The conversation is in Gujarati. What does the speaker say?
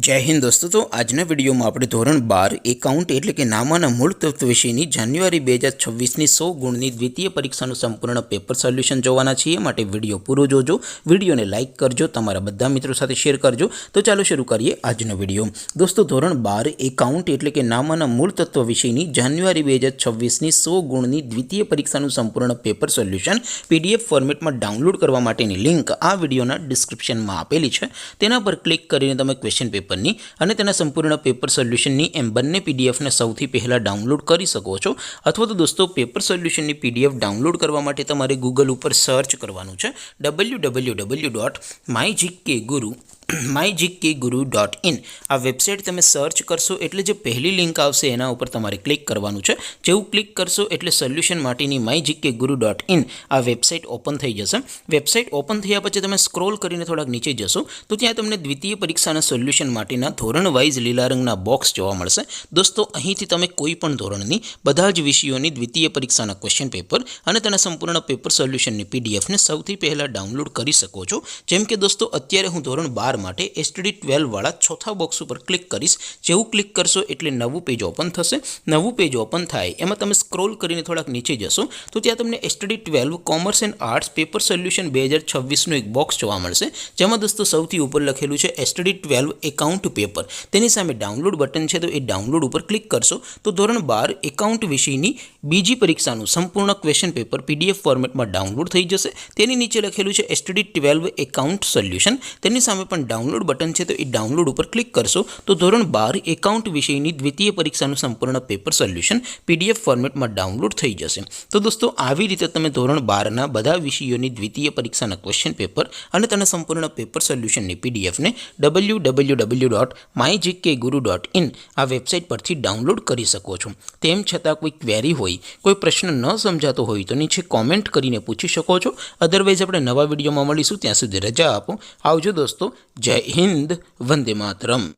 जय हिंद दोस्तों। तो આજના વિડીયોમાં આપણે ધોરણ 12 એકાઉન્ટ એટલે કે નામાના મૂળ તત્વ વિષયની જાન્યુઆરી 2026ની 100 ગુણની દ્વિતીય પરીક્ષાનું સંપૂર્ણ પેપર સોલ્યુશન જોવાના છીએ। માટે વિડીયો પૂરો જોજો, વિડીયોને લાઇક કરજો, તમારા બધા મિત્રો સાથે શેર કરજો। તો ચાલો શરૂ કરીએ આજનો વિડીયો। દોસ્તો ધોરણ 12 એકાઉન્ટ એટલે કે નામાના મૂળ તત્વ વિષયની જાન્યુઆરી 2026ની 100 ગુણની દ્વિતીય પરીક્ષાનું સંપૂર્ણ પેપર સોલ્યુશન PDF ફોર્મેટમાં ડાઉનલોડ કરવા માટેની લિંક આ વિડીયોના ડિસ્ક્રિપ્શનમાં આપેલી છે। તેના પર ક્લિક કરીને તમે ક્વેશ્ચન પેપરની અને તેના સંપૂર્ણ પેપર સોલ્યુશનની એમ બંને પીડીએફને સૌથી પહેલાં ડાઉનલોડ કરી શકો છો। અથવા તો દોસ્તો પેપર સોલ્યુશનની PDF ડાઉનલોડ કરવા માટે તમારે ગૂગલ ઉપર સર્ચ કરવાનું છે www.mygkguru.in। આ વેબસાઇટ તમે સર્ચ કરશો એટલે જે પહેલી લિંક આવશે એના ઉપર તમારે ક્લિક કરવાનું છે। જેવું ક્લિક કરશો એટલે સોલ્યુશન માટેની mygkguru.in આ વેબસાઇટ ઓપન થઈ જશે। વેબસાઇટ ઓપન થયા પછી તમે સ્ક્રોલ કરીને થોડાક નીચે જશો તો ત્યાં તમને દ્વિતીય પરીક્ષાના સોલ્યુશન માટેના ધોરણ વાઇઝ લીલા રંગના બોક્સ જોવા મળશે। દોસ્તો અહીંથી તમે કોઈ પણ ધોરણની બધા જ વિષયોની દ્વિતીય પરીક્ષાના ક્વેશ્ચન પેપર અને તેના સંપૂર્ણ પેપર સોલ્યુશનની પીડીએફને સૌથી પહેલાં ડાઉનલોડ કરી શકો છો। જેમ કે દોસ્તો અત્યારે હું ધોરણ 12 માટે STD 12 વાળા ચોથા બોક્સ ઉપર ક્લિક કરીશ। જેવું ક્લિક કરશો એટલે નવું પેજ ઓપન થશે। નવું પેજ ઓપન થાય એમાં તમે સ્ક્રોલ કરીને થોડાક નીચે જશો તો ત્યાં તમને STD 12 commerce and arts paper solution 2026નું એક બોક્સ જોવા મળશે। જેમાં દોસ્તો સૌથી ઉપર લખેલું છે STD 12 એકાઉન્ટ પેપર। તેની સામે ડાઉનલોડ બટન છે તો એ ડાઉનલોડ ઉપર ક્લિક કરશો તો ધોરણ 12 એકાઉન્ટ વિષયની બીજી પરીક્ષાનું સંપૂર્ણ ક્વેશ્ચન પેપર PDF ફોર્મેટમાં ડાઉનલોડ થઈ જશે। તેની નીચે લખેલું છે STD 12 એકાઉન્ટ સોલ્યુશન। તેની સામે પણ ડાઉનલોડ બટન છે તો એ ડાઉનલોડ ઉપર ક્લિક કરશો તો ધોરણ 12 એકાઉન્ટ વિષયની દ્વિતીય પરીક્ષાનું સંપૂર્ણ પેપર સોલ્યુશન PDF ફોર્મેટમાં ડાઉનલોડ થઈ જશે। તો દોસ્તો આવી રીતે તમે ધોરણ 12ના બધા વિષયોની દ્વિતીય પરીક્ષાના ક્વેશ્ચન પેપર અને તેના સંપૂર્ણ પેપર સોલ્યુશનની PDFને www.mygkguru.in આ વેબસાઇટ પરથી ડાઉનલોડ કરી શકો છો। તેમ છતાં કોઈ ક્વેરી હોય, કોઈ પ્રશ્ન ન સમજાતો હોય તો નીચે કોમેન્ટ કરીને પૂછી શકો છો। અધરવાઇઝ આપણે નવા વિડીયોમાં મળીશું, ત્યાં સુધી રજા આપો। આવજો દોસ્તો। જય હિન્દ, વંદે માતરમ।